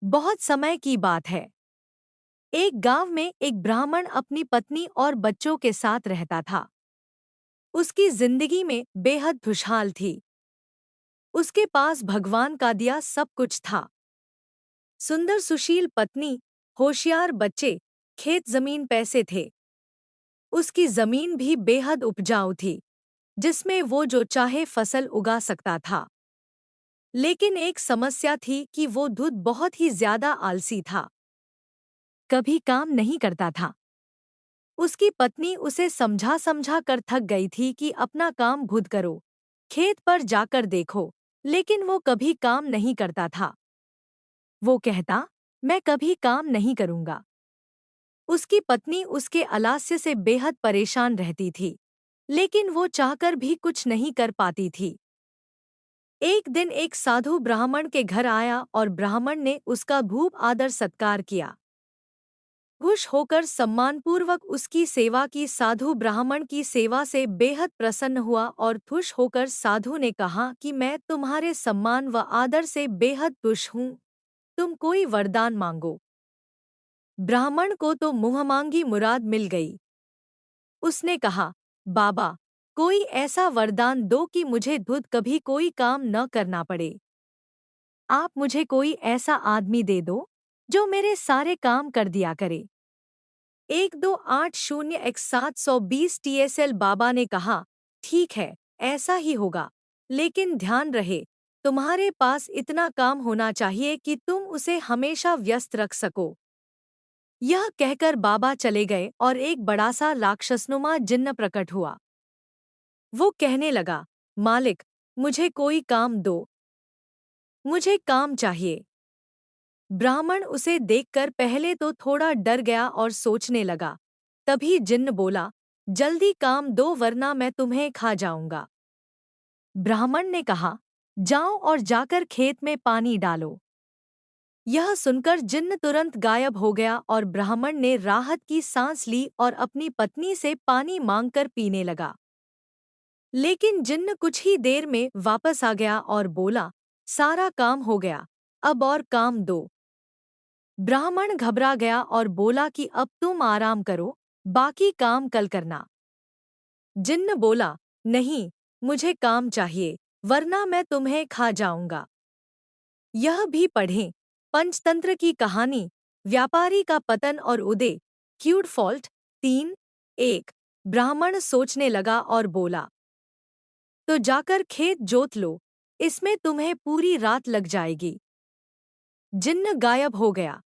बहुत समय की बात है। एक गांव में एक ब्राह्मण अपनी पत्नी और बच्चों के साथ रहता था। उसकी जिंदगी में बेहद खुशहाल थी। उसके पास भगवान का दिया सब कुछ था। सुंदर सुशील पत्नी, होशियार बच्चे, खेत जमीन पैसे थे। उसकी जमीन भी बेहद उपजाऊ थी, जिसमें वो जो चाहे फसल उगा सकता था। लेकिन एक समस्या थी कि वो खुद बहुत ही ज्यादा आलसी था। कभी काम नहीं करता था। उसकी पत्नी उसे समझा समझा कर थक गई थी कि अपना काम खुद करो, खेत पर जाकर देखो, लेकिन वो कभी काम नहीं करता था। वो कहता, मैं कभी काम नहीं करूंगा। उसकी पत्नी उसके आलस्य से बेहद परेशान रहती थी, लेकिन वो चाहकर भी कुछ नहीं कर पाती थी। एक दिन एक साधु ब्राह्मण के घर आया और ब्राह्मण ने उसका खूब आदर सत्कार किया। खुश होकर सम्मानपूर्वक उसकी सेवा की। साधु ब्राह्मण की सेवा से बेहद प्रसन्न हुआ और खुश होकर साधु ने कहा कि मैं तुम्हारे सम्मान व आदर से बेहद खुश हूँ। तुम कोई वरदान मांगो। ब्राह्मण को तो मुंहमांगी मुराद मिल गई। उसने कहा, बाबा, कोई ऐसा वरदान दो कि मुझे खुद कभी कोई काम न करना पड़े। आप मुझे कोई ऐसा आदमी दे दो जो मेरे सारे काम कर दिया करे। 1280x720 TSL बाबा ने कहा, ठीक है, ऐसा ही होगा, लेकिन ध्यान रहे, तुम्हारे पास इतना काम होना चाहिए कि तुम उसे हमेशा व्यस्त रख सको। यह कहकर बाबा चले गए और एक बड़ा सा राक्षसनुमा जिन्न प्रकट हुआ। वो कहने लगा, मालिक, मुझे कोई काम दो, मुझे काम चाहिए। ब्राह्मण उसे देखकर पहले तो थोड़ा डर गया और सोचने लगा। तभी जिन्न बोला, जल्दी काम दो वरना मैं तुम्हें खा जाऊंगा। ब्राह्मण ने कहा, जाओ और जाकर खेत में पानी डालो। यह सुनकर जिन्न तुरंत गायब हो गया और ब्राह्मण ने राहत की सांस ली और अपनी पत्नी से पानी मांगकर पीने लगा। लेकिन जिन्न कुछ ही देर में वापस आ गया और बोला, सारा काम हो गया, अब और काम दो। ब्राह्मण घबरा गया और बोला कि अब तुम आराम करो, बाकी काम कल करना। जिन्न बोला, नहीं, मुझे काम चाहिए, वरना मैं तुम्हें खा जाऊंगा। यह भी पढ़ें, पंचतंत्र की कहानी, व्यापारी का पतन और उदय, क्यूट फॉल्ट 3:1। ब्राह्मण सोचने लगा और बोला, तो जाकर खेत जोत लो, इसमें तुम्हें पूरी रात लग जाएगी। जिन्न गायब हो गया।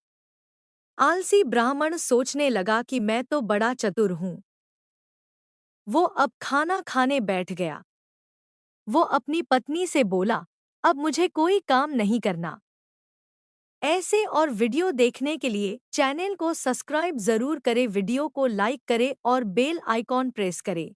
आलसी ब्राह्मण सोचने लगा कि मैं तो बड़ा चतुर हूँ। वो अब खाना खाने बैठ गया। वो अपनी पत्नी से बोला, अब मुझे कोई काम नहीं करना। ऐसे और वीडियो देखने के लिए चैनल को सब्सक्राइब जरूर करें, वीडियो को लाइक करें और बेल आइकॉन प्रेस करें।